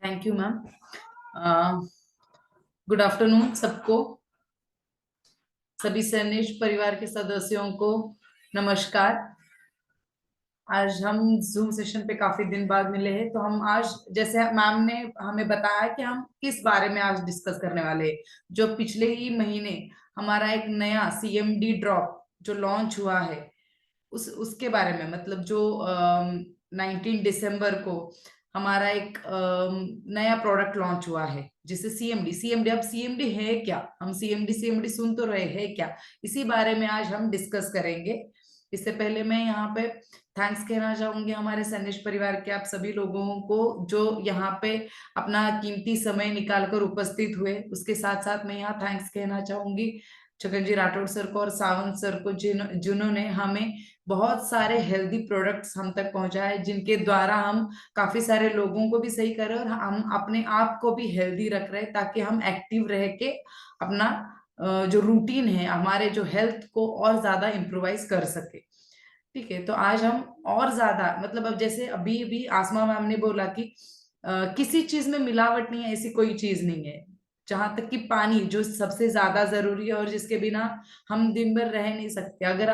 Thank you ma'am. Good afternoon सबको, सभी सैनिक परिवार के सदस्यों को नमस्कार। आज हम जूम सेशन पे काफी दिन बाद मिले हैं, तो हम आज जैसे मैम ने हमें बताया कि हम किस बारे में आज डिस्कस करने वाले हैं। जो पिछले ही महीने हमारा एक नया सीएमडी ड्रॉप जो लॉन्च हुआ है, उसके बारे में, मतलब जो 19 दिसंबर को हमारा एक नया प्रोडक्ट लॉन्च हुआ है जिसे सीएमडी सीएमडी अब सीएमडी है क्या, हम सीएमडी सीएमडी सुन तो रहे हैं क्या, इसी बारे में आज हम डिस्कस करेंगे। इससे पहले मैं यहाँ पे थैंक्स कहना चाहूंगी हमारे सैनिक परिवार के आप सभी लोगों को जो यहाँ पे अपना कीमती समय निकालकर उपस्थित हुए। उसके साथ साथ मैं यहाँ थैंक्स कहना चाहूंगी छगन जी राठौड़ सर को और सावंत सर को, जिन्होंने हमें बहुत सारे हेल्दी प्रोडक्ट्स हम तक पहुंचाए, जिनके द्वारा हम काफी सारे लोगों को भी सही कर रहे हैं और हम अपने आप को भी हेल्दी रख रहे हैं, ताकि हम एक्टिव रह के अपना जो रूटीन है, हमारे जो हेल्थ को और ज्यादा इम्प्रोवाइज कर सके। ठीक है, तो आज हम और ज्यादा, मतलब अब जैसे अभी भी आसमा मैम ने बोला कि किसी चीज में मिलावट नहीं है, ऐसी कोई चीज नहीं है। जहां तक कि पानी जो सबसे ज्यादा जरूरी है और जिसके बिना हम दिन भर रह नहीं सकते। अगर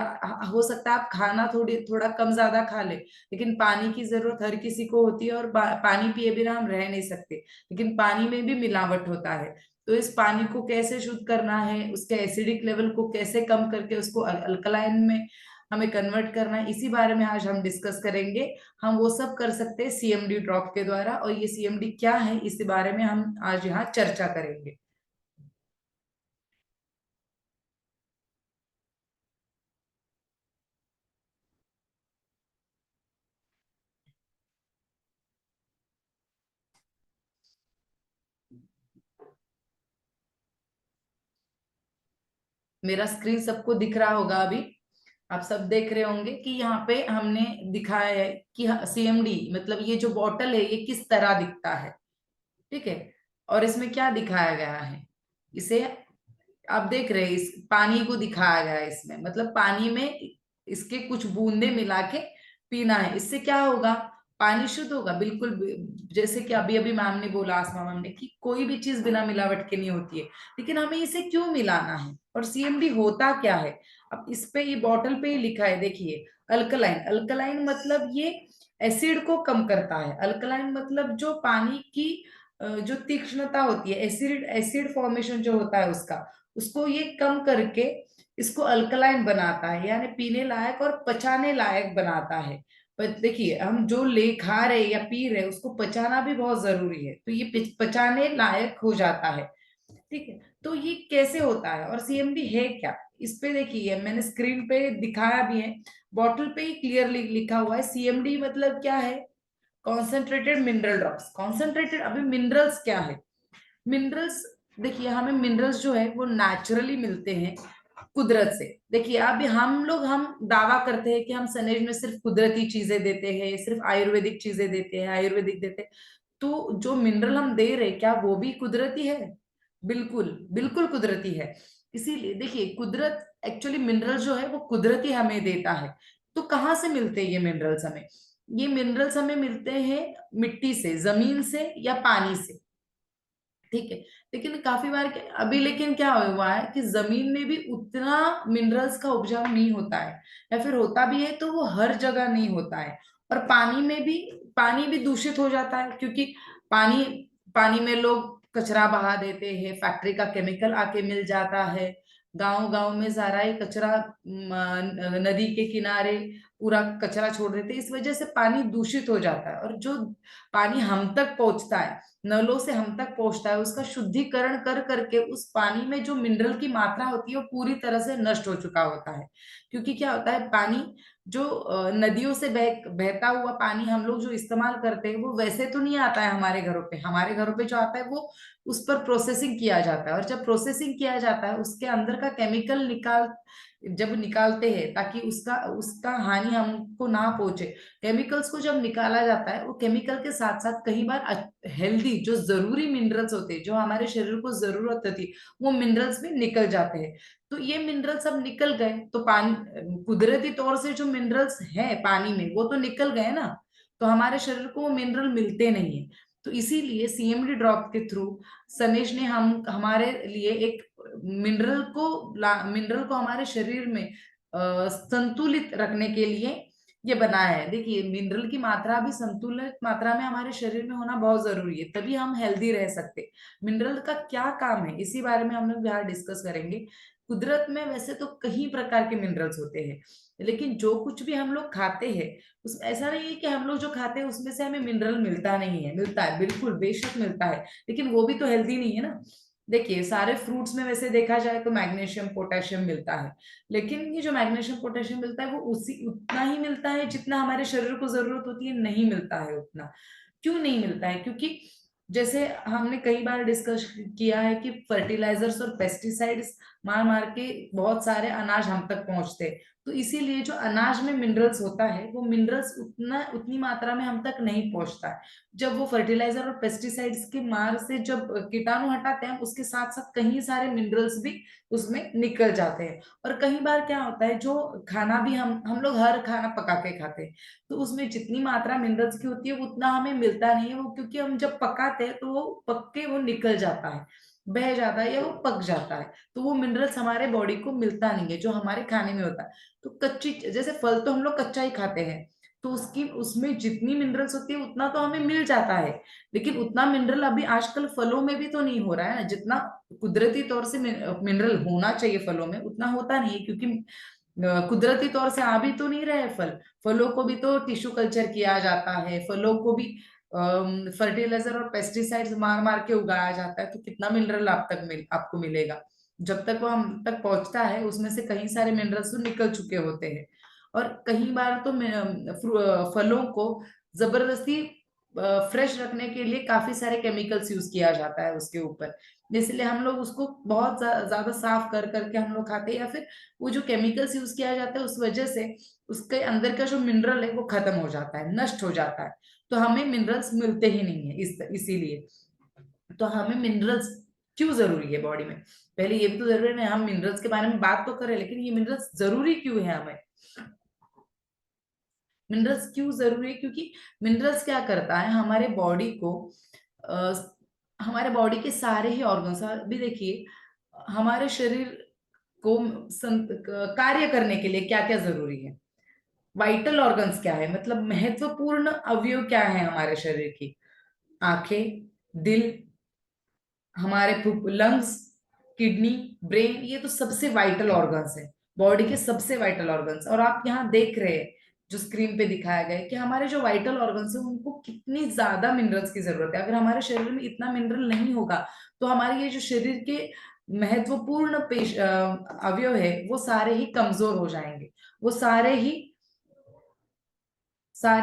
हो सकता है आप खाना थोड़ा कम ज्यादा खा ले, लेकिन पानी की जरूरत हर किसी को होती है और पानी पिए बिना हम रह नहीं सकते। लेकिन पानी में भी मिलावट होता है, तो इस पानी को कैसे शुद्ध करना है, उसके एसिडिक लेवल को कैसे कम करके उसको अल्कलाइन में हमें कन्वर्ट करना है, इसी बारे में आज हम डिस्कस करेंगे। हम वो सब कर सकते हैं सीएमडी ड्रॉप के द्वारा, और ये सीएमडी क्या है इस बारे में हम आज यहाँ चर्चा करेंगे। मेरा स्क्रीन सबको दिख रहा होगा अभी, आप सब देख रहे होंगे कि यहाँ पे हमने दिखाया है कि सीएमडी मतलब ये जो बॉटल है ये किस तरह दिखता है। ठीक है, और इसमें क्या दिखाया गया है, इसे आप देख रहे हैं, इस पानी को दिखाया गया है। इसमें मतलब पानी में इसके कुछ बूंदे मिला के पीना है, इससे क्या होगा, पानी शुद्ध होगा बिल्कुल। जैसे कि अभी अभी मैम ने बोला, आसमा मैम ने, कि कोई भी चीज बिना मिलावट के नहीं होती है, लेकिन हमें इसे क्यों मिलाना है और सीएमडी होता क्या है। अब इस पे ये बॉटल पे ही लिखा है, देखिए, अल्कलाइन। अल्कलाइन मतलब ये एसिड को कम करता है। अल्कलाइन मतलब जो पानी की जो तीक्ष्णता होती है, एसिड एसिड फॉर्मेशन जो होता है उसका, उसको ये कम करके इसको अल्कलाइन बनाता है, यानी पीने लायक और पचाने लायक बनाता है। पर देखिए, हम जो ले खा रहे या पी रहे उसको पचाना भी बहुत जरूरी है, तो ये पचाने लायक हो जाता है। ठीक है, तो ये कैसे होता है और सीएमडी है क्या, इस पे देखिए मैंने स्क्रीन पे दिखाया भी है, बॉटल पे ही क्लियरली लिखा हुआ है। सीएमडी मतलब क्या है, कॉन्सेंट्रेटेड मिनरल ड्रॉप्स। कॉन्सेंट्रेटेड, अभी मिनरल्स क्या है, मिनरल्स, देखिए हमें मिनरल्स जो है वो नेचुरली मिलते हैं कुदरत से। देखिए अभी हम दावा करते हैं कि हम सनेज में सिर्फ कुदरती चीजें देते हैं, सिर्फ आयुर्वेदिक चीजें देते हैं, आयुर्वेदिक देते हैं। तो जो मिनरल हम दे रहे हैं, क्या वो भी कुदरती है? बिल्कुल बिल्कुल कुदरती है। इसीलिए देखिए, कुदरत एक्चुअली मिनरल जो है वो कुदरती हमें देता है। तो कहाँ से मिलते हैं ये मिनरल्स हमें? ये मिनरल्स हमें मिलते हैं मिट्टी से, जमीन से या पानी से। ठीक है, लेकिन काफी बार अभी लेकिन क्या हुआ है कि जमीन में भी उतना मिनरल्स का उपजाऊ नहीं होता है, या फिर होता भी है तो वो हर जगह नहीं होता है। और पानी में भी, पानी भी दूषित हो जाता है, क्योंकि पानी पानी में लोग कचरा बहा देते हैं, फैक्ट्री का केमिकल आके मिल जाता है। गांव गांव में सारा ही कचरा नदी के किनारे पूरा कचरा छोड़ देते हैं, इस वजह से पानी दूषित हो जाता है। और जो पानी हम तक पहुंचता है, नलों से हम तक पहुंचता है, उसका शुद्धिकरण कर करके उस पानी में जो मिनरल की मात्रा होती है वो पूरी तरह से नष्ट हो चुका होता है। क्योंकि क्या होता है, पानी जो नदियों से बहता हुआ पानी हम लोग जो इस्तेमाल करते हैं वो वैसे तो नहीं आता है हमारे घरों पे। हमारे घरों पे जो आता है वो उस पर प्रोसेसिंग किया जाता है, और जब प्रोसेसिंग किया जाता है उसके अंदर का केमिकल जब निकालते हैं ताकि उसका उसका हानि हमको ना पहुंचे। केमिकल्स को जब निकाला जाता है, वो केमिकल के साथ साथ कई बार हेल्दी जो जरूरी मिनरल्स होते हैं, जो हमारे शरीर को जरूरत होती है, वो मिनरल्स भी निकल जाते हैं। तो ये मिनरल्स अब निकल गए तो पानी, कुदरती तौर से जो मिनरल्स हैं पानी में वो तो निकल गए ना, तो हमारे शरीर को वो मिनरल मिलते नहीं है। तो इसीलिए सीएमडी ड्रॉप के थ्रू सनेश ने हम हमारे लिए एक मिनरल को हमारे शरीर में संतुलित रखने के लिए ये बनाया है। देखिए, मिनरल की मात्रा भी संतुलित मात्रा में हमारे शरीर में होना बहुत जरूरी है, तभी हम हेल्दी रह सकते। मिनरल का क्या काम है, इसी बारे में हम लोग यहाँ डिस्कस करेंगे। कुदरत में वैसे तो कई प्रकार के मिनरल्स होते हैं, लेकिन जो कुछ भी हम लोग खाते हैं उसमें ऐसा नहीं है कि हम लोग जो खाते हैं उसमें से हमें मिनरल मिलता नहीं है। मिलता है, बिल्कुल बेशक मिलता है, लेकिन वो भी तो हेल्दी नहीं है ना। देखिए, सारे फ्रूट्स में वैसे देखा जाए तो मैग्नीशियम पोटेशियम मिलता है, लेकिन ये जो मैग्नीशियम पोटेशियम मिलता है वो उसी उतना ही मिलता है जितना हमारे शरीर को जरूरत होती है, नहीं मिलता है उतना। क्यों नहीं मिलता है? क्योंकि जैसे हमने कई बार डिस्कस किया है कि फर्टिलाइजर्स और पेस्टिसाइड्स मार मार के बहुत सारे अनाज हम तक पहुंचते हैं। तो इसीलिए जो अनाज में मिनरल्स होता है वो मिनरल्स उतनी मात्रा में हम तक नहीं पहुंचता है। जब वो फर्टिलाइजर और पेस्टिसाइड्स की मार से जब कीटाणु हटाते हैं, उसके साथ साथ कई सारे मिनरल्स भी उसमें निकल जाते हैं। और कई बार क्या होता है, जो खाना भी हम लोग हर खाना पका के खाते हैं, तो उसमें जितनी मात्रा मिनरल्स की होती है उतना हमें मिलता नहीं है। वो क्योंकि हम जब पकाते हैं तो वो पक के वो निकल जाता है, बह जाता है या वो पक जाता है, तो वो मिनरल्स हमारे बॉडी को मिलता नहीं है जो हमारे खाने में होता है। तो कच्ची, जैसे फल तो हम लोग कच्चा ही खाते हैं, तो उसकी उसमें जितनी मिनरल्स होती है उतना तो हमें मिल जाता है, लेकिन उतना मिनरल अभी आजकल फलों में भी तो नहीं हो रहा है ना। जितना कुदरती तौर से मिनरल होना चाहिए फलों में उतना होता नहीं है, क्योंकि कुदरती तौर से आ भी तो नहीं रहे फल। फलों को भी तो टिश्यू कल्चर किया जाता है, फलों को भी फर्टिलाइजर और पेस्टिसाइड्स मार मार के उगाया जाता है, तो कितना मिनरल आपको मिलेगा? जब तक वो हम तक पहुंचता है उसमें से कई सारे मिनरल्स तो निकल चुके होते हैं। और कई बार तो फलों को जबरदस्ती फ्रेश रखने के लिए काफी सारे केमिकल्स यूज किया जाता है उसके ऊपर, इसलिए हम लोग उसको बहुत ज्यादा साफ कर करके हम लोग खाते हैं, या फिर वो जो केमिकल्स यूज किया जाता है उस वजह से उसके अंदर का जो मिनरल है वो खत्म हो जाता है, नष्ट हो जाता है। तो हमें मिनरल्स मिलते ही नहीं है इसीलिए। तो हमें मिनरल्स क्यों जरूरी है बॉडी में, पहले ये भी तो जरूरी है। हम मिनरल्स के बारे में बात तो करें, लेकिन ये मिनरल्स जरूरी क्यों है हमें? मिनरल्स क्यों जरूरी है? क्योंकि मिनरल्स क्या करता है, हमारे बॉडी को अ, हमारे बॉडी के सारे ही ऑर्गन्स, अभी देखिए हमारे शरीर को कार्य करने के लिए क्या क्या जरूरी है। वाइटल ऑर्गन्स क्या है, मतलब महत्वपूर्ण अवयव क्या है हमारे शरीर की? आंखें, दिल, हमारे लंग्स, किडनी, ब्रेन, ये तो सबसे वाइटल ऑर्गन्स है, बॉडी के सबसे वाइटल ऑर्गन्स। और आप यहाँ देख रहे हैं जो स्क्रीन पे दिखाया गया है कि हमारे जो वाइटल ऑर्गन्स है उनको कितनी ज्यादा मिनरल्स की जरूरत है। अगर हमारे शरीर में इतना मिनरल नहीं होगा तो हमारे ये जो शरीर के महत्वपूर्ण अवयव है वो सारे ही कमजोर हो जाएंगे। वो सारे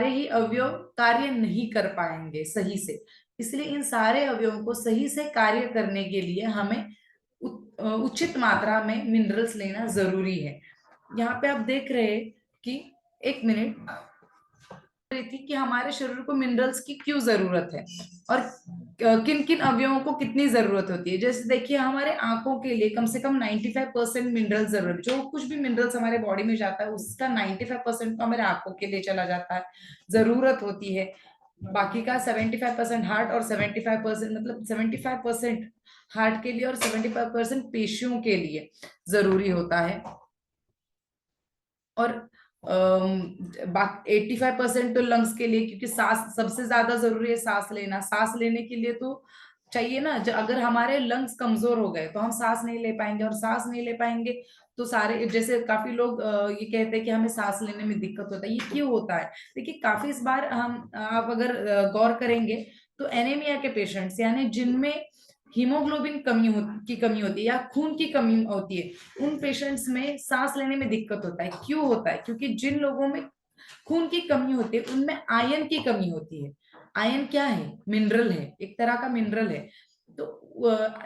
ही अवयव कार्य नहीं कर पाएंगे सही से। इसलिए इन सारे अवयवों को सही से कार्य करने के लिए हमें उचित मात्रा में मिनरल्स लेना जरूरी है। यहाँ पे आप देख रहे हैं कि, एक मिनट, रही थी कि हमारे शरीर को मिनरल्स की क्यों जरूरत है और किन किन अवयवों को कितनी जरूरत होती है। जैसे देखिए, हमारे आंखों के लिए कम से कम 95% मिनरल जरूरत, जो कुछ भी मिनरल्स हमारे बॉडी में जाता है उसका 95% तो हमारे आंखों के लिए चला जाता है, जरूरत होती है। बाकी का 75% हार्ट और 75%, मतलब 75% हार्ट के लिए और 75% पेशियों के लिए जरूरी होता है। और 85% तो लंग्स के लिए, क्योंकि सांस सबसे ज्यादा जरूरी है। सांस लेना, सांस लेने के लिए तो चाहिए ना। अगर हमारे लंग्स कमजोर हो गए तो हम सांस नहीं ले पाएंगे, और सांस नहीं ले पाएंगे तो सारे, जैसे काफी लोग ये कहते हैं कि हमें सांस लेने में दिक्कत होता है। ये क्यों होता है? देखिए, काफी इस बार आप अगर गौर करेंगे तो एनीमिया के पेशेंट्स, यानी जिनमें हीमोग्लोबिन की कमी होती है या खून की कमी होती है, उन पेशेंट्स में सांस लेने में दिक्कत होता है। क्यों होता है? क्योंकि जिन लोगों में खून की कमी होती है उनमें आयरन की कमी होती है। आयरन क्या है? मिनरल है, एक तरह का मिनरल है। तो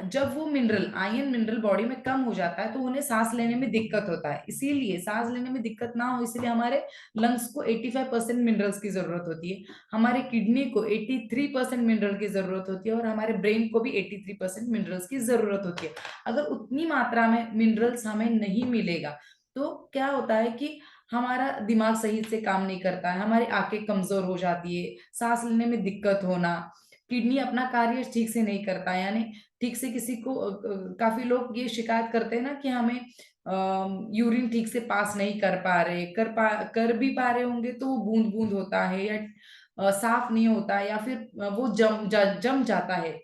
जब वो मिनरल, आयरन मिनरल बॉडी में कम हो जाता है तो उन्हें सांस लेने में दिक्कत होता है। इसीलिए सांस लेने में दिक्कत ना हो इसलिए हमारे लंग्स को 85% मिनरल्स की जरूरत होती है, हमारे किडनी को 83% मिनरल की जरूरत होती है, और हमारे ब्रेन को भी 83% मिनरल्स की जरूरत होती है। अगर उतनी मात्रा में मिनरल्स हमें नहीं मिलेगा तो क्या होता है कि हमारा दिमाग सही से काम नहीं करता है, हमारी आंखें कमजोर हो जाती है, सांस लेने में दिक्कत होना, किडनी अपना कार्य ठीक से नहीं करता, यानी ठीक से किसी को काफी लोग ये शिकायत करते हैं ना कि हमें यूरिन ठीक से पास नहीं कर पा रहे, कर भी पा रहे होंगे तो वो बूंद बूंद होता है, या साफ नहीं होता, या फिर वो जम जाता है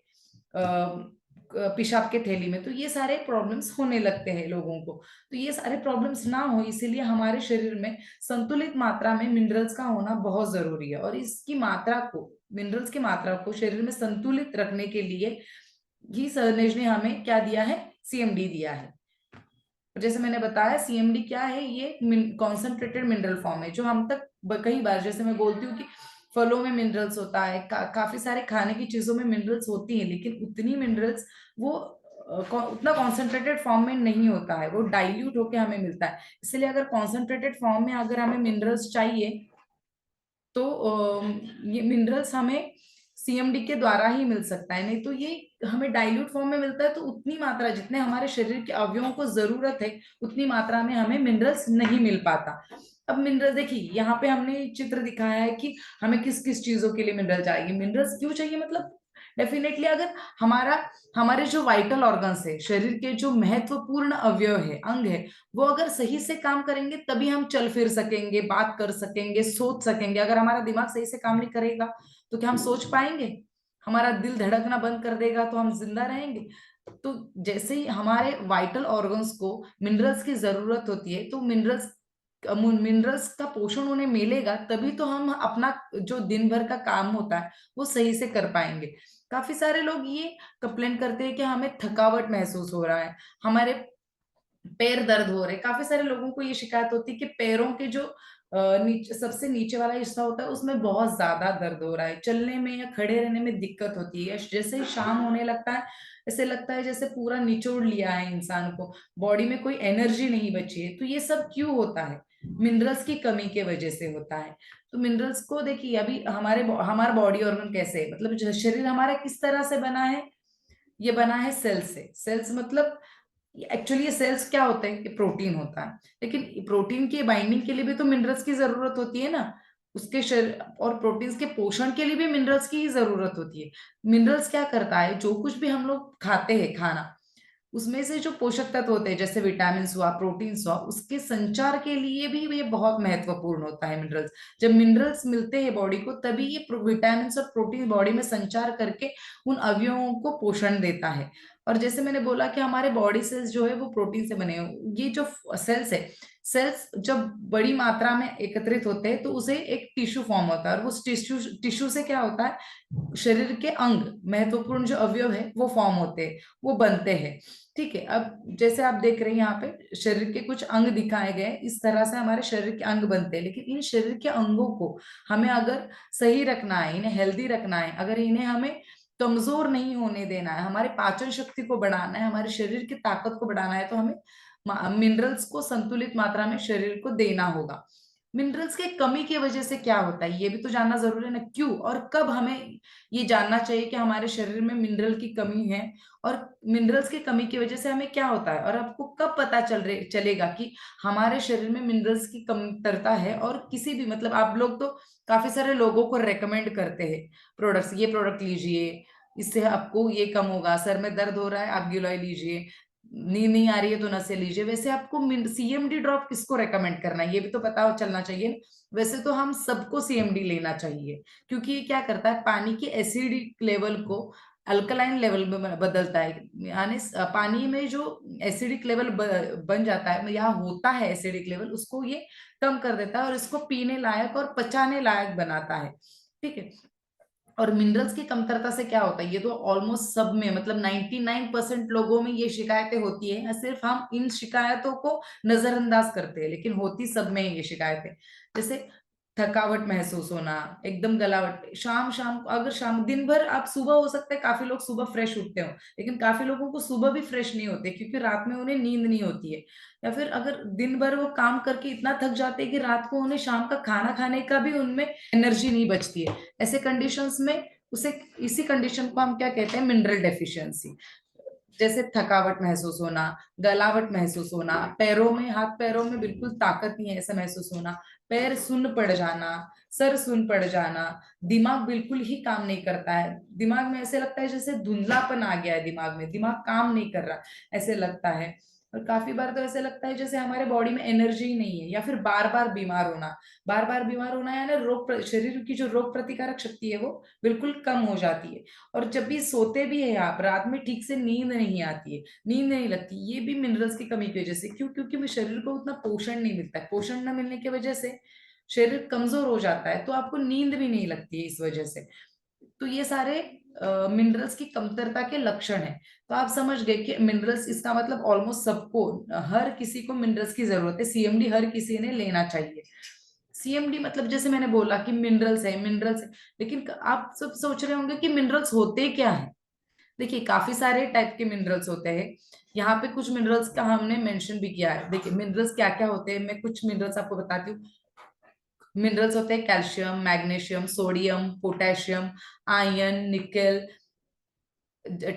पेशाब के थैली में। तो ये सारे प्रॉब्लम्स होने लगते हैं लोगों को। तो ये सारे प्रॉब्लम्स ना हो, इसीलिए हमारे शरीर में संतुलित मात्रा में मिनरल्स का होना बहुत जरूरी है। और इसकी मात्रा को, मिनरल्स की मात्रा को शरीर में संतुलित रखने के लिए ही सरनेज ने हमें क्या दिया है, सीएमडी दिया है। जैसे मैंने बताया सीएमडी क्या है, ये कॉन्सेंट्रेटेड मिनरल फॉर्म है, जो हम तक कई बार, जैसे मैं बोलती हूँ कि फलों में मिनरल्स होता है, काफी सारे खाने की चीजों में मिनरल्स होती है, लेकिन उतनी मिनरल्स वो उतना कॉन्सेंट्रेटेड फॉर्म में नहीं होता है, वो डाइल्यूट होके हमें मिलता है। इसलिए अगर कॉन्सेंट्रेटेड फॉर्म में अगर हमें मिनरल्स चाहिए तो ये मिनरल्स हमें सीएमडी के द्वारा ही मिल सकता है। नहीं तो ये हमें डाइल्यूट फॉर्म में मिलता है, तो उतनी मात्रा जितने हमारे शरीर के अवयवों को जरूरत है उतनी मात्रा में हमें मिनरल्स नहीं मिल पाता। अब मिनरल देखिए, यहाँ पे हमने चित्र दिखाया है कि हमें किस किस चीजों के लिए मिनरल चाहिए, मिनरल्स क्यों चाहिए, मतलब डेफिनेटली अगर हमारा हमारे जो वाइटल ऑर्गन्स है, शरीर के जो महत्वपूर्ण अवयव है, अंग है, वो अगर सही से काम करेंगे तभी हम चल फिर सकेंगे, बात कर सकेंगे, सोच सकेंगे। अगर हमारा दिमाग सही से काम नहीं करेगा तो क्या हम सोच पाएंगे? हमारा दिल धड़कना बंद कर देगा तो हम जिंदा रहेंगे? तो जैसे ही हमारे वाइटल ऑर्गन्स को मिनरल्स की जरूरत होती है, तो मिनरल्स का पोषण उन्हें मिलेगा, तभी तो हम अपना जो दिन भर का काम होता है वो सही से कर पाएंगे। काफी सारे लोग ये कंप्लेन करते हैं कि हमें थकावट महसूस हो रहा है, हमारे पैर दर्द हो रहे। काफी सारे लोगों को ये शिकायत होती है कि पैरों के जो सबसे नीचे वाला हिस्सा होता है उसमें बहुत ज्यादा दर्द हो रहा है, चलने में या खड़े रहने में दिक्कत होती है। जैसे ही शाम होने लगता है, ऐसे लगता है जैसे पूरा निचोड़ लिया है इंसान को, बॉडी में कोई एनर्जी नहीं बची है। तो ये सब क्यों होता है? मिनरल्स की कमी के वजह से होता है। तो मिनरल्स को देखिए, अभी हमारा बॉडी ऑर्गन कैसे है, मतलब जो शरीर हमारा किस तरह से बना है, ये बना है सेल्स से। सेल्स मतलब एक्चुअली ये सेल्स क्या होते हैं, ये प्रोटीन होता है, लेकिन प्रोटीन की बाइंडिंग के लिए भी तो मिनरल्स की जरूरत होती है ना, उसके शरीर और प्रोटीन्स के पोषण के लिए भी मिनरल्स की ही जरूरत होती है। मिनरल्स क्या करता है, जो कुछ भी हम लोग खाते हैं खाना, उसमें से जो पोषक तत्व होते हैं जैसे विटामिन हुआ, प्रोटीन हुआ, उसके संचार के लिए भी ये बहुत महत्वपूर्ण होता है मिनरल्स। जब मिनरल्स मिलते हैं बॉडी को, तभी ये विटामिन और प्रोटीन बॉडी में संचार करके उन अवयवों को पोषण देता है। और जैसे मैंने बोला कि हमारे बॉडी सेल्स जो है वो प्रोटीन से बने हैं, ये जो सेल्स है, सेल्स जब बड़ी मात्रा में एकत्रित होते हैं तो उसे एक टिश्यू फॉर्म होता है, और वो टिश्यू टिश्यू से क्या होता है, शरीर के अंग, महत्वपूर्ण जो अवयव है वो फॉर्म होते हैं, वो बनते हैं। ठीक है, अब जैसे आप देख रहे हैं यहाँ पे शरीर के कुछ अंग दिखाए गए, इस तरह से हमारे शरीर के अंग बनते हैं। लेकिन इन शरीर के अंगों को हमें अगर सही रखना है, इन्हें हेल्दी रखना है, अगर इन्हें हमें कमजोर नहीं होने देना है, हमारे पाचन शक्ति को बढ़ाना है, हमारे शरीर की ताकत को बढ़ाना है, तो हमें मिनरल्स को संतुलित मात्रा में शरीर को देना होगा। मिनरल्स की कमी की वजह से क्या होता है ये भी तो जानना जरूरी है ना, क्यों और कब हमें ये जानना चाहिए कि हमारे शरीर में मिनरल की कमी है, और मिनरल्स की कमी की वजह से हमें क्या होता है, और आपको कब पता चलेगा कि हमारे शरीर में मिनरल्स की कमतरता है। और किसी भी, मतलब आप लोग तो काफी सारे लोगों को रेकमेंड करते हैं प्रोडक्ट्स, ये प्रोडक्ट लीजिए, इससे आपको ये कम होगा, सर में दर्द हो रहा है आप गिलोय लीजिए, नींद नहीं आ रही है तो नशे लीजिए। वैसे आपको सीएमडी ड्रॉप किसको रेकमेंड करना है ये भी तो पता चलना चाहिए। वैसे तो हम सबको सीएमडी लेना चाहिए, क्योंकि ये क्या करता है, पानी की एसिडिक लेवल को अल्कलाइन लेवल में बदलता है, यानी पानी में जो एसिडिक लेवल बन जाता है या होता है एसिडिक लेवल, उसको ये कम कर देता है और इसको पीने लायक और पचाने लायक बनाता है। ठीक है, और मिनरल्स की कमतरता से क्या होता है, ये तो ऑलमोस्ट सब में, मतलब 99% लोगों में ये शिकायतें होती है, सिर्फ हम इन शिकायतों को नजरअंदाज करते हैं, लेकिन होती सब में है ये शिकायतें। जैसे थकावट महसूस होना, एकदम गलावट, शाम शाम अगर शाम दिन भर आप, सुबह हो सकता है काफी लोग सुबह फ्रेश उठते हो, लेकिन काफी लोगों को सुबह भी फ्रेश नहीं होते क्योंकि रात में उन्हें नींद नहीं होती है, या फिर अगर दिन भर वो काम करके इतना थक जाते हैं कि रात को उन्हें शाम का खाना खाने का भी उनमें एनर्जी नहीं बचती है। ऐसे कंडीशंस में उसे, इसी कंडीशन को हम क्या कहते हैं, मिनरल डेफिशिएंसी। जैसे थकावट महसूस होना, गलावट महसूस होना, पैरों में, हाथ पैरों में बिल्कुल ताकत नहीं है ऐसा महसूस होना, पैर सुन्न पड़ जाना, सर सुन्न पड़ जाना, दिमाग बिल्कुल ही काम नहीं करता है, दिमाग में ऐसे लगता है जैसे धुंधलापन आ गया है दिमाग में, दिमाग काम नहीं कर रहा ऐसे लगता है। और काफी बार तो ऐसे लगता है जैसे हमारे बॉडी में एनर्जी ही नहीं है, या फिर बार बार बीमार होना, बार बार बीमार होना यानी शरीर की जो रोग प्रतिकारक शक्ति है वो बिल्कुल कम हो जाती है। और जब भी सोते भी है आप रात में ठीक से नींद नहीं आती है, नींद नहीं लगती, ये भी मिनरल्स की कमी की वजह से। क्यों? क्योंकि में शरीर को उतना पोषण नहीं मिलता है, पोषण न मिलने की वजह से शरीर कमजोर हो जाता है, तो आपको नींद भी नहीं लगती है इस वजह से। तो ये सारे मिनरल्स की कमतरता के लक्षण है। तो आप समझ गए कि मिनरल्स, इसका मतलब ऑलमोस्ट सबको, हर किसी को मिनरल्स की जरूरत है, सीएमडी हर किसी ने लेना चाहिए। सीएमडी मतलब जैसे मैंने बोला कि मिनरल्स है, मिनरल्स है, लेकिन आप सब सोच रहे होंगे कि मिनरल्स होते क्या है। देखिए काफी सारे टाइप के मिनरल्स होते हैं, यहाँ पे कुछ मिनरल्स का हमने मेंशन भी किया है। देखिए मिनरल्स क्या क्या होते हैं, मैं कुछ मिनरल्स आपको बताती हूँ। मिनरल्स होते हैं calcium, magnesium, sodium, potassium, iron, nickel,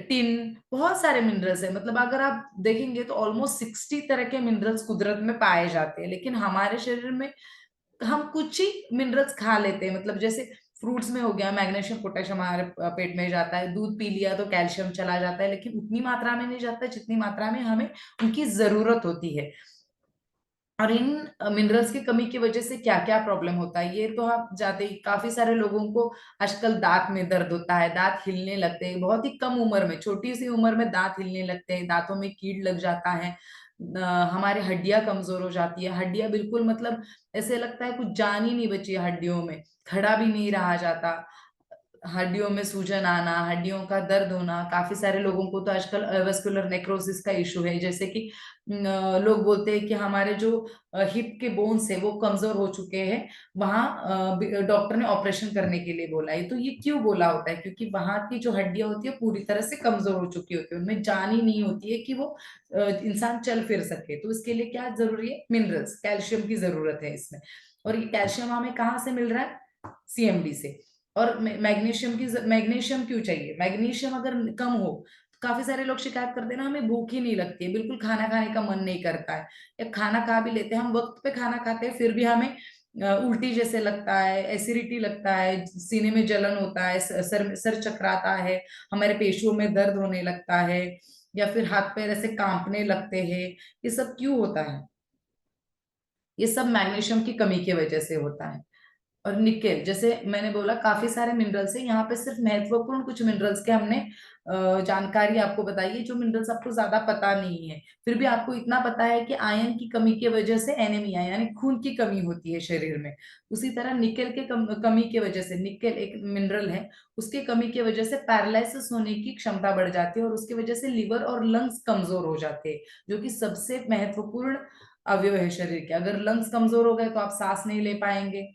tin, बहुत सारे मिनरल्स है। मतलब अगर आप देखेंगे तो ऑलमोस्ट 60 तरह के मिनरल्स कुदरत में पाए जाते हैं, लेकिन हमारे शरीर में हम कुछ ही मिनरल्स खा लेते हैं। मतलब जैसे फ्रूट्स में हो गया मैग्नीशियम, पोटेशियम हमारे पेट में जाता है, दूध पी लिया तो कैल्शियम चला जाता है, लेकिन उतनी मात्रा में नहीं जाता जितनी मात्रा में हमें उनकी जरूरत होती है। और इन मिनरल्स की कमी की वजह से क्या क्या प्रॉब्लम होता है ये तो आप जाते ही, काफी सारे लोगों को आजकल दांत में दर्द होता है, दांत हिलने लगते हैं, बहुत ही कम उम्र में, छोटी सी उम्र में दांत हिलने लगते हैं, दांतों में कीड़ लग जाता है, हमारी हड्डियां कमजोर हो जाती है, हड्डियां बिल्कुल मतलब ऐसे लगता है कुछ जान ही नहीं बची है हड्डियों में, खड़ा भी नहीं रहा जाता, हड्डियों में सूजन आना, हड्डियों का दर्द होना। काफी सारे लोगों को तो आजकल वेस्कुलर नेक्रोसिस का इशू है, जैसे कि लोग बोलते हैं कि हमारे जो हिप के बोन्स है वो कमजोर हो चुके हैं, वहां डॉक्टर ने ऑपरेशन करने के लिए बोला है। तो ये क्यों बोला होता है? क्योंकि वहां की जो हड्डियां होती है पूरी तरह से कमजोर हो चुकी होती है, उनमें जान ही नहीं होती है कि वो इंसान चल फिर सके। तो इसके लिए क्या जरूरी है? मिनरल्स, कैल्शियम की जरूरत है इसमें। और ये कैल्शियम हमें कहाँ से मिल रहा है? सीएमडी से। और मैग्नीशियम की, मैग्नीशियम क्यों चाहिए? मैग्नीशियम अगर कम हो, काफी सारे लोग शिकायत करते हैं ना, हमें भूख ही नहीं लगती है, बिल्कुल खाना खाने का मन नहीं करता है, या खाना खा भी लेते हैं हम वक्त पे खाना खाते हैं फिर भी हमें उल्टी जैसे लगता है, एसिडिटी लगता है, सीने में जलन होता है, सर सर चकराता है, हमारे पेशियों में दर्द होने लगता है, या फिर हाथ पैर ऐसे कांपने लगते हैं। ये सब क्यों होता है? ये सब मैग्नीशियम की कमी की वजह से होता है। और निकेल, जैसे मैंने बोला काफी सारे मिनरल्स हैं, यहाँ पे सिर्फ महत्वपूर्ण कुछ मिनरल्स के हमने जानकारी आपको बताई है, जो मिनरल्स आपको ज्यादा पता नहीं है। फिर भी आपको इतना पता है कि आयरन की कमी की वजह से एनीमिया यानी खून की कमी होती है शरीर में। उसी तरह निकेल के कमी की वजह से, निकेल एक मिनरल है, उसकी कमी की वजह से पैरालिसिस होने की क्षमता बढ़ जाती है, और उसकी वजह से लिवर और लंग्स कमजोर हो जाते हैं, जो कि सबसे महत्वपूर्ण अवयव है शरीर के। अगर लंग्स कमजोर हो गए तो आप सांस नहीं ले पाएंगे,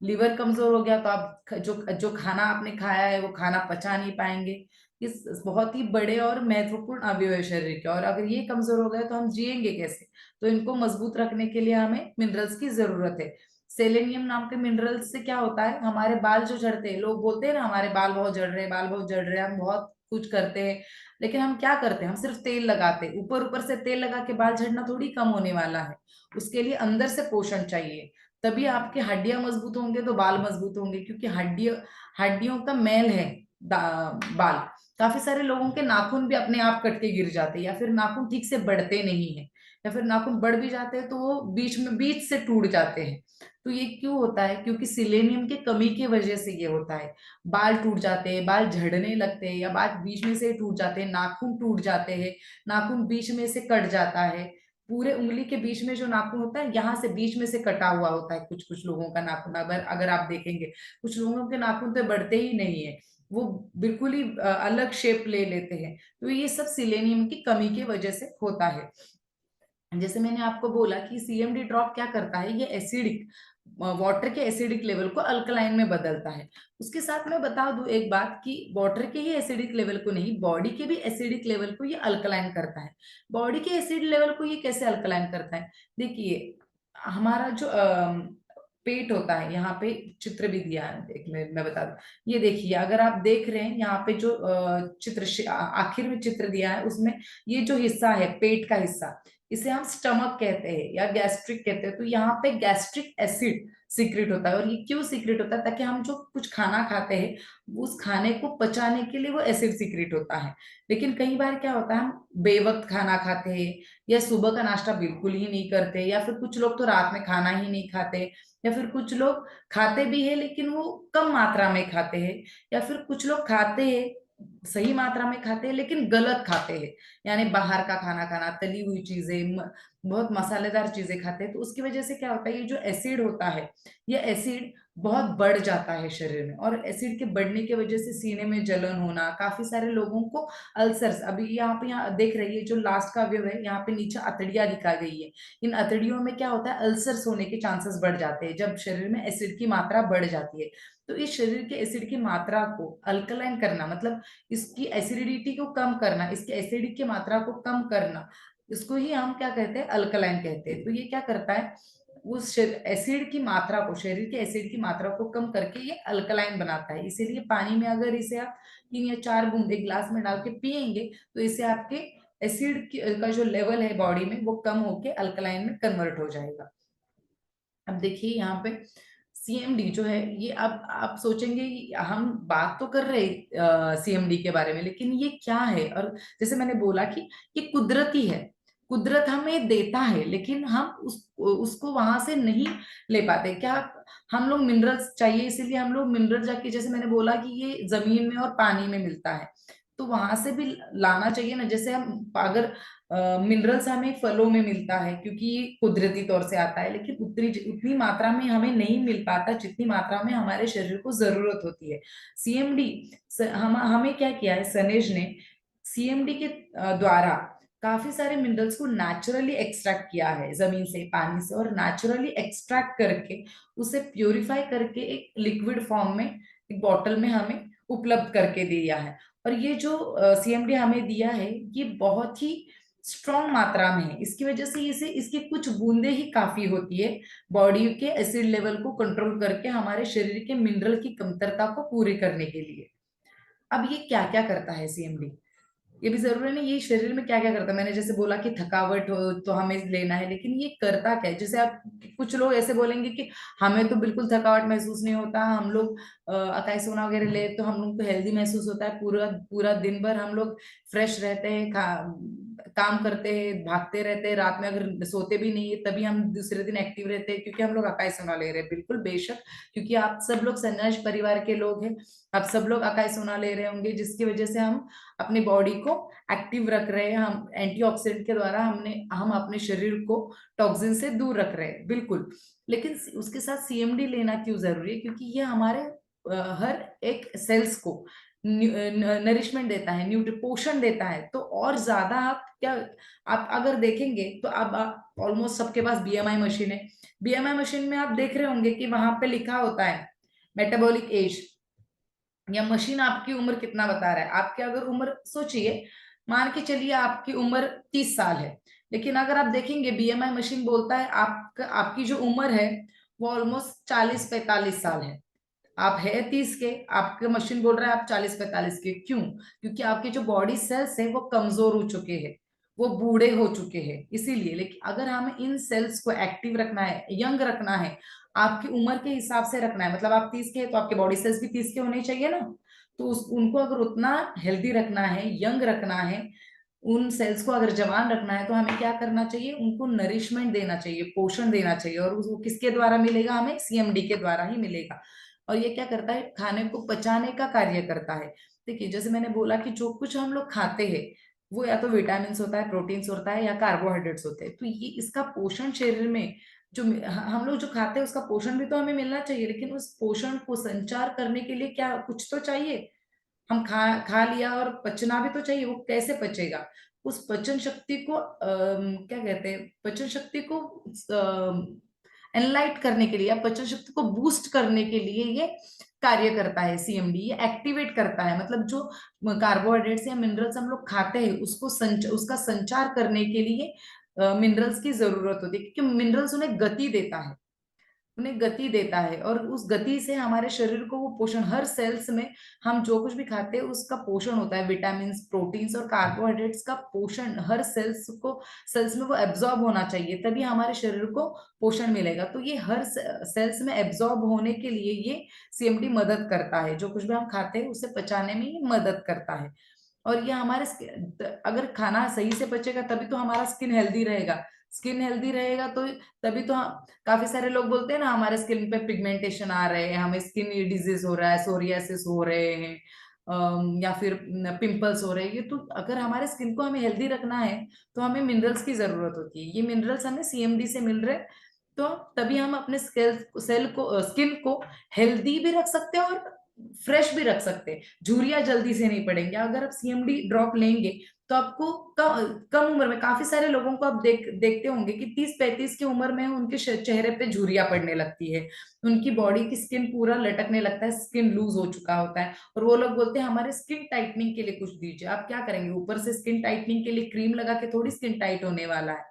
लिवर कमजोर हो गया तो आप जो जो खाना आपने खाया है वो खाना पचा नहीं पाएंगे। इस बहुत ही बड़े और महत्वपूर्ण अवयव है शरीर के, और अगर ये कमजोर हो गए तो हम जिएंगे कैसे? तो इनको मजबूत रखने के लिए हमें मिनरल्स की जरूरत है। सेलेनियम नाम के मिनरल से क्या होता है, हमारे बाल जो झड़ते हैं, लोग बोलते हैं ना हमारे बाल बहुत झड़ रहे हैं, बाल बहुत झड़ रहे हैं, हम बहुत कुछ करते हैं, लेकिन हम क्या करते हैं? हम सिर्फ तेल लगाते हैं, ऊपर ऊपर से तेल लगा के बाल झड़ना थोड़ी कम होने वाला है। उसके लिए अंदर से पोषण चाहिए, तभी आपकी हड्डियां मजबूत होंगे तो बाल मजबूत होंगे, क्योंकि हड्डियों का मेल है बाल। काफी सारे लोगों के नाखून भी अपने आप कट के गिर जाते हैं, या फिर नाखून ठीक से बढ़ते नहीं है, या फिर नाखून बढ़ भी जाते हैं तो वो बीच से टूट जाते हैं। तो ये क्यों होता है? क्योंकि सिलेनियम की कमी की वजह से ये होता है। बाल टूट जाते हैं, बाल झड़ने लगते हैं, या बाल बीच में से टूट जाते हैं, नाखून टूट जाते हैं, नाखून बीच में से कट जाता है। पूरे उंगली के बीच में जो नाखून होता है, यहाँ से बीच में से कटा हुआ होता है कुछ कुछ लोगों का नाखून, अगर अगर आप देखेंगे कुछ लोगों के नाखून तो बढ़ते ही नहीं है, वो बिल्कुल ही अलग शेप ले लेते हैं। तो ये सब सिलेनियम की कमी की वजह से होता है। जैसे मैंने आपको बोला कि सीएमडी ड्रॉप क्या करता है, ये एसिडिक वाटर के एसिडिक लेवल को अल्कलाइन में बदलता है। उसके साथ मैं बता दूं एक बात कि वाटर के ही एसिडिक लेवल को नहीं, बॉडी के भी एसिडिक लेवल को ये अल्कलाइन करता है। बॉडी के एसिड लेवल को ये कैसे अल्कलाइन करता है? देखिए हमारा जो पेट होता है, यहाँ पे चित्र भी दिया है, एक मैं बता दूं। ये देखिए, अगर आप देख रहे हैं यहाँ पे जो चित्र आखिर में चित्र दिया है, उसमें ये जो हिस्सा है पेट का हिस्सा, इसे हम स्टमक कहते हैं या गैस्ट्रिक कहते हैं। तो यहाँ पे गैस्ट्रिक एसिड सीक्रेट होता है। और ये क्यों सीक्रेट होता है? ताकि हम जो कुछ खाना खाते हैं, उस खाने को पचाने के लिए वो एसिड सीक्रेट होता है। लेकिन कई बार क्या होता है, हम बेवक्त खाना खाते हैं, या सुबह का नाश्ता बिल्कुल ही नहीं करते, या फिर कुछ लोग तो रात में खाना ही नहीं खाते, या फिर कुछ लोग खाते भी है लेकिन वो कम मात्रा में खाते हैं, या फिर कुछ लोग खाते हैं, सही मात्रा में खाते हैं लेकिन गलत खाते हैं। यानी बाहर का खाना खाना, तली हुई चीजें, बहुत मसालेदार चीजें खाते हैं। तो उसकी वजह से क्या होता है, ये जो एसिड होता है, ये एसिड बहुत बढ़ जाता है शरीर में। और एसिड के बढ़ने की वजह से सीने में जलन होना, काफी सारे लोगों को अल्सर्स, अभी यहाँ देख रही है जो लास्ट का व्यू है, यहाँ पे नीचे अतड़ियां दिखा गई है। इन अतड़ियों में क्या होता है, अल्सर्स होने के चांसेस बढ़ जाते हैं जब शरीर में एसिड की मात्रा बढ़ जाती है। तो इस शरीर के एसिड की मात्रा को अल्कलाइन करना, मतलब इसकी एसिडिटी को कम करना, इसके एसिड की मात्रा को कम करना, इसको ही हम क्या कहते हैं, अल्कलाइन कहते हैं। तो ये क्या करता है, उस एसिड की मात्रा को, शरीर के एसिड की मात्रा को कम करके ये अल्कलाइन बनाता है। इसीलिए पानी में अगर इसे आप 3 या 4 बूंद एक गिलास में डाल के पियेंगे, तो इससे आपके एसिड का जो लेवल है बॉडी में, वो कम होके अल्कलाइन में कन्वर्ट हो जाएगा। अब देखिए यहाँ पे सीएमडी जो है, ये अब आप सोचेंगे हम बात तो कर रहे सीएमडी के बारे में, लेकिन ये क्या है? और जैसे मैंने बोला कि ये कुदरती है, कुदरत हमें देता है, लेकिन हम उसको वहां से नहीं ले पाते। क्या हम लोग मिनरल्स चाहिए, इसीलिए हम लोग मिनरल जाके, जैसे मैंने बोला कि ये जमीन में और पानी में मिलता है, तो वहां से भी लाना चाहिए ना। जैसे हम अगर मिनरल्स हमें फलों में मिलता है क्योंकि ये कुदरती तौर से आता है, लेकिन उतनी उतनी मात्रा में हमें नहीं मिल पाता जितनी मात्रा में हमारे शरीर को जरूरत होती है। सीएमडी, हम हमें क्या किया है, सनेज ने सीएमडी के द्वारा काफी सारे मिनरल्स को नेचुरली एक्सट्रैक्ट किया है जमीन से, पानी से, और नेचुरली एक्सट्रैक्ट करके उसे प्यूरिफाई करके एक लिक्विड फॉर्म में, एक बॉटल में हमें उपलब्ध करके दिया है। और ये जो सीएमडी हमें दिया है, ये बहुत ही स्ट्रॉन्ग मात्रा में है। इसकी वजह से इसे, इसकी कुछ बूंदे ही काफी होती है बॉडी के एसिड लेवल को कंट्रोल करके हमारे शरीर के मिनरल की कमतरता को पूरी करने के लिए। अब ये क्या क्या करता है सीएमडी, ये भी जरूरी नहीं, ये शरीर में क्या क्या करता है। मैंने जैसे बोला कि थकावट हो तो हमें लेना है, लेकिन ये करता क्या है? जैसे आप, कुछ लोग ऐसे बोलेंगे कि हमें तो बिल्कुल थकावट महसूस नहीं होता, हम लोग अकाई सोना वगैरह ले तो हम लोग को हेल्दी महसूस होता है, पूरा पूरा दिन भर हम लोग फ्रेश रहते हैं, काम करते हैं, भागते रहते हैं, रात में अगर सोते भी नहीं है तभी हम दूसरे दिन एक्टिव रहते हैं क्योंकि हम लोग अकाई सोना ले रहे हैं। बिल्कुल बेशक, क्योंकि आप सब लोग सन्यास परिवार के लोग हैं, आप सब लोग अकाई सोना ले रहे होंगे, जिसकी वजह से हम अपनी बॉडी को एक्टिव रख रहे हैं, हम एंटीऑक्सीडेंट के द्वारा हम अपने शरीर को टॉक्सिन से दूर रख रहे हैं, बिल्कुल। लेकिन उसके साथ सीएमडी लेना क्यों जरूरी है? क्योंकि ये हमारे हर एक सेल्स को नरिशमेंट देता है, न्यूट्रि पोषण देता है। तो और ज्यादा आप क्या, आप अगर देखेंगे तो आप ऑलमोस्ट सबके पास बीएमआई मशीन है। बीएमआई मशीन में आप देख रहे होंगे कि वहां पे लिखा होता है मेटाबॉलिक एज, या मशीन आपकी उम्र कितना बता रहा है। आपकी अगर उम्र सोचिए, मान के चलिए आपकी उम्र 30 साल है, लेकिन अगर आप देखेंगे बीएमआई मशीन बोलता है आपकी जो उम्र है वो ऑलमोस्ट 40-45 साल है। आप है 30 के, आपका मशीन बोल रहा है आप 40-45 के। क्यों? क्योंकि आपके जो बॉडी सेल्स है वो कमजोर हो चुके हैं, वो बूढ़े हो चुके हैं, इसीलिए। लेकिन अगर हमें इन सेल्स को एक्टिव रखना है, यंग रखना है, आपकी उम्र के हिसाब से रखना है, मतलब आप 30 के हैं तो आपके बॉडी सेल्स भी 30 के होने चाहिए ना। तो उनको अगर उतना हेल्दी रखना है, यंग रखना है, उन सेल्स को अगर जवान रखना है, तो हमें क्या करना चाहिए, उनको नरिशमेंट देना चाहिए, पोषण देना चाहिए। और वो किसके द्वारा मिलेगा? हमें सीएमडी के द्वारा ही मिलेगा। और ये क्या करता है, खाने को पचाने का कार्य करता है। देखिए, जैसे मैंने बोला कि जो कुछ हम लोग खाते हैं वो या तो विटामिन होता है, प्रोटीन्स होता है, या कार्बोहाइड्रेट्स होते हैं। तो ये इसका पोषण शरीर में, जो हम लोग जो खाते हैं उसका पोषण भी तो हमें मिलना चाहिए, लेकिन उस पोषण को संचार करने के लिए क्या कुछ तो चाहिए। हम खा लिया और पचना भी तो चाहिए, वो कैसे पचेगा? उस पचन शक्ति को क्या कहते हैं, पचन शक्ति को एनलाइट करने के लिए या पचन शक्ति को बूस्ट करने के लिए ये कार्य करता है सीएमडी। ये एक्टिवेट करता है, मतलब जो कार्बोहाइड्रेट्स या मिनरल्स हम लोग खाते हैं उसको उसका संचार करने के लिए मिनरल्स की जरूरत होती है, क्योंकि मिनरल्स उन्हें गति देता है। उन्हें गति देता है, और उस गति से हमारे शरीर को वो पोषण, हर सेल्स में हम जो कुछ भी खाते हैं उसका पोषण होता है, विटामिन, प्रोटीन्स और कार्बोहाइड्रेट्स का पोषण हर सेल्स में वो एब्जॉर्ब होना चाहिए, तभी हमारे शरीर को पोषण मिलेगा। तो ये हर सेल्स में एब्जॉर्ब होने के लिए ये सीएमडी मदद करता है, जो कुछ भी हम खाते हैं उसे पचाने में ये मदद करता है। और ये हमारे अगर खाना सही से पचेगा तभी तो हमारा स्किन हेल्दी रहेगा। स्किन हेल्दी रहेगा तो तभी तो काफी सारे लोग बोलते हैं ना हमारे स्किन पे पिगमेंटेशन आ रहे हैं, हमें स्किन डिजीज हो रहा है, सोरियासिस हो रहे हैं, या फिर पिंपल्स हो रहे हैं। ये तो अगर हमारे स्किन को हमें हेल्दी रखना है तो हमें मिनरल्स की जरूरत होती है। ये मिनरल्स हमें सीएमडी से मिल रहे हैं, तो तभी हम अपने स्किन को हेल्दी भी रख सकते हैं और फ्रेश भी रख सकते हैं। झुर्रियां जल्दी से नहीं पड़ेंगे अगर आप सीएमडी ड्रॉप लेंगे। तो आपको कम उम्र में, काफी सारे लोगों को आप देखते होंगे कि 30-35 की उम्र में उनके चेहरे पे झुर्रियां पड़ने लगती है, उनकी बॉडी की स्किन पूरा लटकने लगता है, स्किन लूज हो चुका होता है, और वो लोग बोलते हैं हमारे स्किन टाइटनिंग के लिए कुछ दीजिए। आप क्या करेंगे, ऊपर से स्किन टाइटनिंग के लिए क्रीम लगा के थोड़ी स्किन टाइट होने वाला है,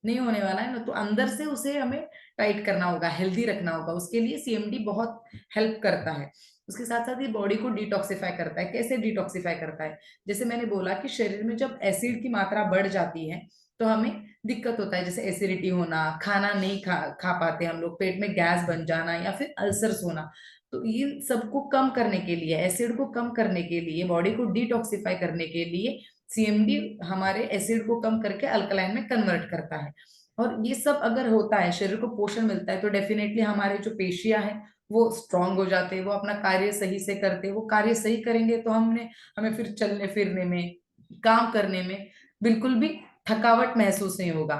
नहीं होने वाला है ना। तो अंदर से उसे हमें टाइट करना होगा, हेल्दी रखना होगा, उसके लिए सीएमडी बहुत हेल्प करता है। उसके साथ साथ ये बॉडी को डिटॉक्सिफाई करता है। कैसे डिटॉक्सिफाई करता है, जैसे मैंने बोला कि शरीर में जब एसिड की मात्रा बढ़ जाती है तो हमें दिक्कत होता है, जैसे एसिडिटी होना, खाना नहीं खा पाते हम लोग, पेट में गैस बन जाना या फिर अल्सर्स होना। तो इन सबको कम करने के लिए, एसिड को कम करने के लिए, बॉडी को डिटॉक्सिफाई करने के लिए सीएमडी हमारे एसिड को कम करके अल्कलाइन में कन्वर्ट करता है। और ये सब अगर होता है, शरीर को पोषण मिलता है, तो डेफिनेटली हमारे जो पेशियां हैं वो स्ट्रांग हो जाते हैं, वो अपना कार्य सही से करते हैं। वो कार्य सही करेंगे तो हमें फिर चलने फिरने में, काम करने में बिल्कुल भी थकावट महसूस नहीं होगा।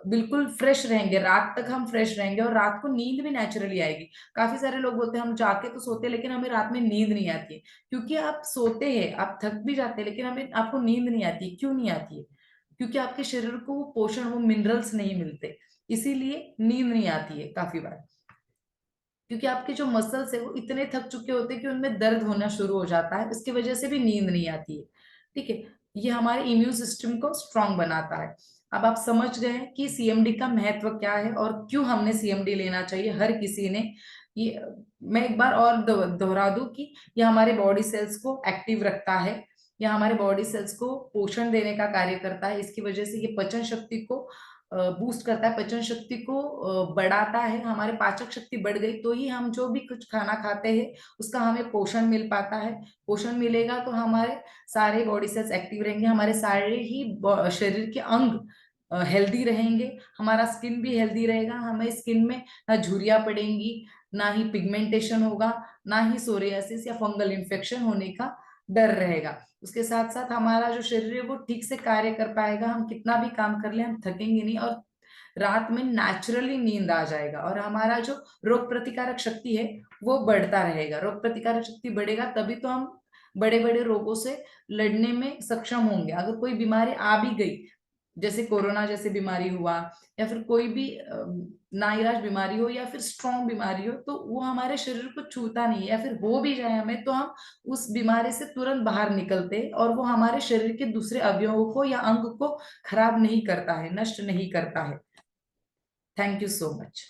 बिल्कुल फ्रेश रहेंगे, रात तक हम फ्रेश रहेंगे, और रात को नींद भी नेचुरली आएगी। काफी सारे लोग बोलते हैं हम जाके तो सोते हैं लेकिन हमें रात में नींद नहीं आती है, क्योंकि आप सोते हैं, आप थक भी जाते हैं, लेकिन हमें आपको नींद नहीं आती। क्यों नहीं आती है? क्योंकि आपके शरीर को वो पोषण, वो मिनरल्स नहीं मिलते, इसीलिए नींद नहीं आती है काफी बार। क्योंकि आपके जो मसल्स है वो इतने थक चुके होते हैं कि उनमें दर्द होना शुरू हो जाता है, इसकी वजह से भी नींद नहीं आती है। ठीक है, ये हमारे इम्यून सिस्टम को स्ट्रांग बनाता है। अब आप समझ गए हैं कि सीएमडी का महत्व क्या है और क्यों हमने सीएमडी लेना चाहिए, हर किसी ने। ये मैं एक बार और दोहरा दूं कि ये हमारे बॉडी सेल्स को एक्टिव रखता है, या हमारे बॉडी सेल्स को पोषण देने का कार्य करता है। इसकी वजह से ये पचन शक्ति को बूस्ट करता है, पचन शक्ति को बढ़ाता है। हमारे पाचक शक्ति बढ़ गई तो ही हम जो भी कुछ खाना खाते हैं उसका हमें पोषण मिल पाता है। पोषण मिलेगा तो हमारे सारे बॉडी सेल्स एक्टिव रहेंगे, हमारे सारे ही शरीर के अंग हेल्दी रहेंगे, हमारा स्किन भी हेल्दी रहेगा। हमें स्किन में ना झुर्रियां पड़ेंगी, ना ही पिगमेंटेशन होगा, ना ही सोरियासिस या फंगल इन्फेक्शन होने का डर रहेगा। उसके साथ साथ हमारा जो शरीर है वो ठीक से कार्य कर पाएगा, हम कितना भी काम कर ले हम थकेंगे नहीं, और रात में नेचुरली नींद आ जाएगा, और हमारा जो रोग प्रतिकारक शक्ति है वो बढ़ता रहेगा। रोग प्रतिकारक शक्ति बढ़ेगा तभी तो हम बड़े बड़े रोगों से लड़ने में सक्षम होंगे। अगर कोई बीमारी आ भी गई, जैसे कोरोना जैसे बीमारी हुआ, या फिर कोई भी नाइलाज बीमारी हो या फिर स्ट्रॉन्ग बीमारी हो, तो वो हमारे शरीर को छूता नहीं है, या फिर हो भी जाए हमें तो हम उस बीमारी से तुरंत बाहर निकलते, और वो हमारे शरीर के दूसरे अवयवों को या अंग को खराब नहीं करता है, नष्ट नहीं करता है। Thank you so much.